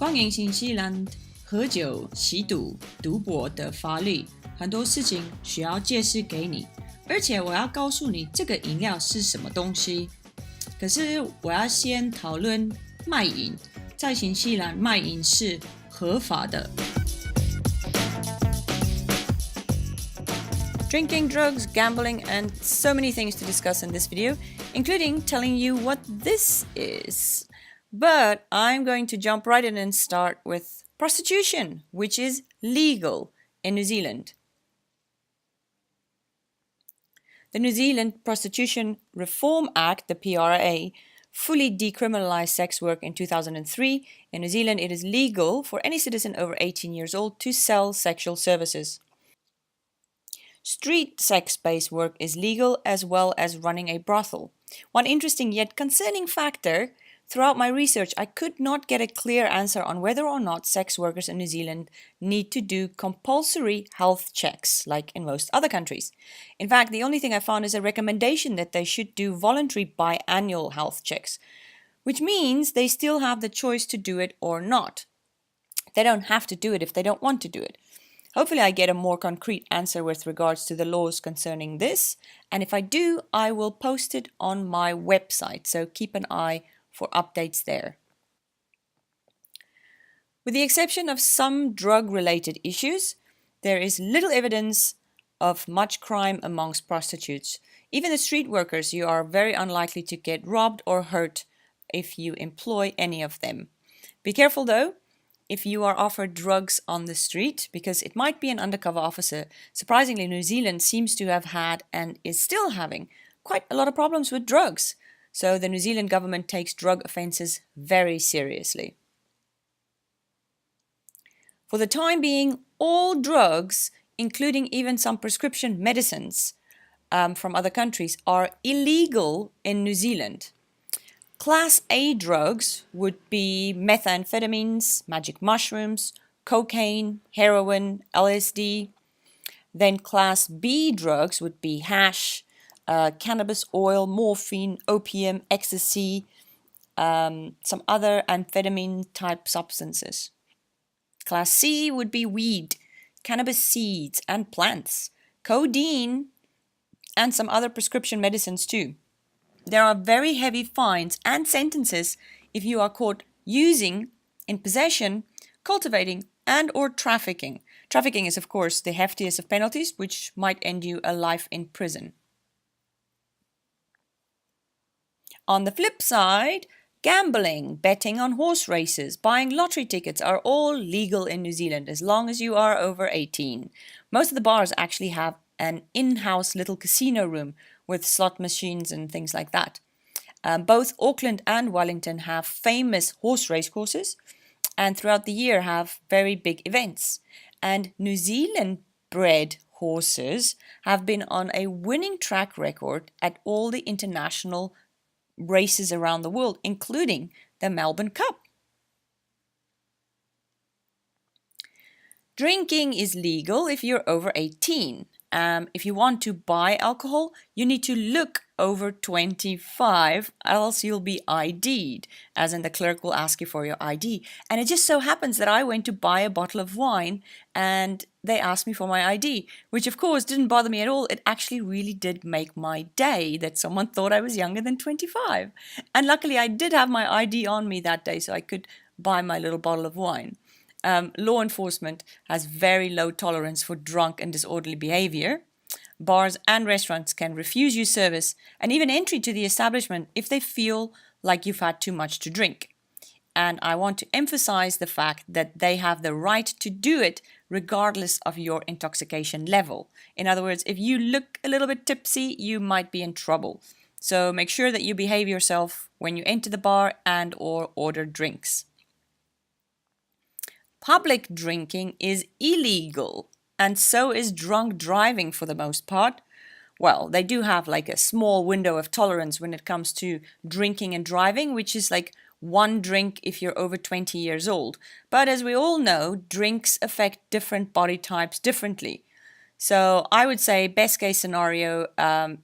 欢迎新西兰喝酒、吸毒、赌博的法律，很多事情需要解释给你，而且我要告诉你这个饮料是什么东西。可是我要先讨论卖淫，在新西兰卖淫是合法的。Drinking, drugs, gambling, and so many things to discuss in this video, including telling you what this is. But I'm going to jump right in and start with prostitution, which is legal in New Zealand. The New Zealand Prostitution Reform Act, the PRA, fully decriminalized sex work in 2003. In New Zealand, it is legal for any citizen over 18 years old to sell sexual services. Street sex-based work is legal as well as running a brothel. One interesting yet concerning factor, throughout my research, I could not get a clear answer on whether or not sex workers in New Zealand need to do compulsory health checks, like in most other countries. In fact, the only thing I found is a recommendation that they should do voluntary biannual health checks, which means they still have the choice to do it or not. They don't have to do it if they don't want to do it. Hopefully I get a more concrete answer with regards to the laws concerning this, and if I do, I will post it on my website, so keep an eye for updates there. With the exception of some drug-related issues, there is little evidence of much crime amongst prostitutes. Even the street workers, you are very unlikely to get robbed or hurt if you employ any of them. Be careful though, if you are offered drugs on the street, because it might be an undercover officer. Surprisingly, New Zealand seems to have had and is still having quite a lot of problems with drugs. So the New Zealand government takes drug offences very seriously. For the time being, all drugs, including even some prescription medicines from other countries, are illegal in New Zealand. Class A drugs would be methamphetamines, magic mushrooms, cocaine, heroin, LSD. Then Class B drugs would be hash, cannabis oil, morphine, opium, ecstasy, some other amphetamine-type substances. Class C would be weed, cannabis seeds and plants, codeine, and some other prescription medicines too. There are very heavy fines and sentences if you are caught using, in possession, cultivating, and or trafficking. Trafficking is, of course, the heftiest of penalties, which might end you a life in prison. On the flip side, gambling, betting on horse races, buying lottery tickets are all legal in New Zealand as long as you are over 18. Most of the bars actually have an in-house little casino room with slot machines and things like that. Both Auckland and Wellington have famous horse race courses and throughout the year have very big events. And New Zealand-bred horses have been on a winning track record at all the international races around the world, including the Melbourne Cup. Drinking is legal if you're over 18. If you want to buy alcohol, you need to look over 25, else you'll be ID'd, as in the clerk will ask you for your ID. And it just so happens that I went to buy a bottle of wine and they asked me for my ID, which of course didn't bother me at all. It actually really did make my day that someone thought I was younger than 25. And luckily I did have my ID on me that day, so I could buy my little bottle of wine. Law enforcement has very low tolerance for drunk and disorderly behavior. Bars and restaurants can refuse you service and even entry to the establishment if they feel like you've had too much to drink. And I want to emphasize the fact that they have the right to do it regardless of your intoxication level. In other words, if you look a little bit tipsy, you might be in trouble. So make sure that you behave yourself when you enter the bar and or order drinks. Public drinking is illegal, and so is drunk driving for the most part. Well, they do have like a small window of tolerance when it comes to drinking and driving, which is like one drink if you're over 20 years old. But as we all know, drinks affect different body types differently. So I would say best case scenario,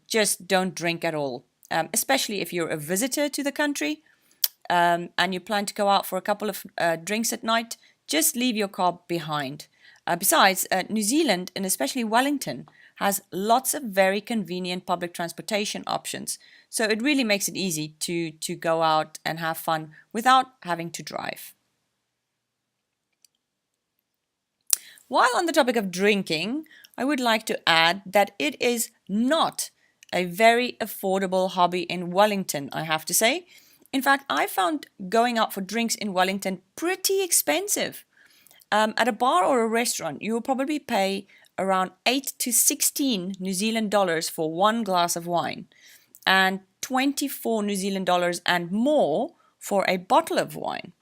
just don't drink at all, especially if you're a visitor to the country. and you plan to go out for a couple of drinks at night, just leave your car behind. Besides, New Zealand, and especially Wellington, has lots of very convenient public transportation options. So it really makes it easy to go out and have fun without having to drive. While on the topic of drinking, I would like to add that it is not a very affordable hobby in Wellington, I have to say. In fact, I found going out for drinks in Wellington pretty expensive. At a bar or a restaurant, you will probably pay around 8 to 16 New Zealand dollars for one glass of wine, and 24 New Zealand dollars and more for a bottle of wine.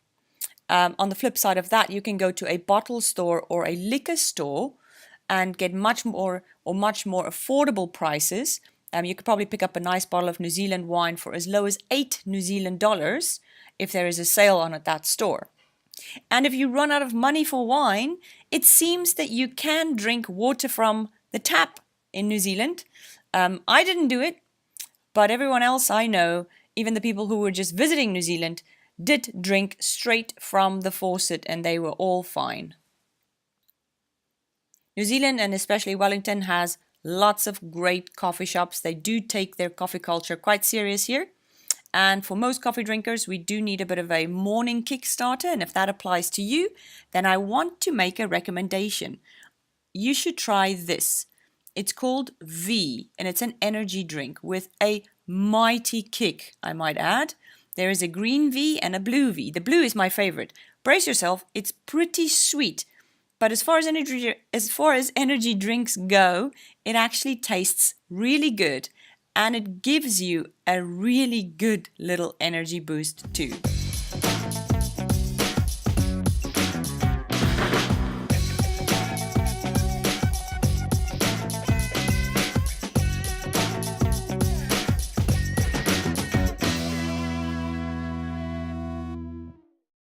On the flip side of that, you can go to a bottle store or a liquor store and get much more affordable prices. You could probably pick up a nice bottle of New Zealand wine for as low as 8 New Zealand dollars if there is a sale on at that store. And if you run out of money for wine, it seems that you can drink water from the tap in New Zealand. I didn't do it, but everyone else I know, even the people who were just visiting New Zealand, did drink straight from the faucet and they were all fine. New Zealand, and especially Wellington, has lots of great coffee shops. They do take their coffee culture quite serious here. And for most coffee drinkers, we do need a bit of a morning kickstarter. And if that applies to you, then I want to make a recommendation. You should try this. It's called V, and it's an energy drink with a mighty kick, I might add. There is a green V and a blue V. The blue is my favorite. Brace yourself, it's pretty sweet. But as far as energy drinks go, it actually tastes really good. And it gives you a really good little energy boost too.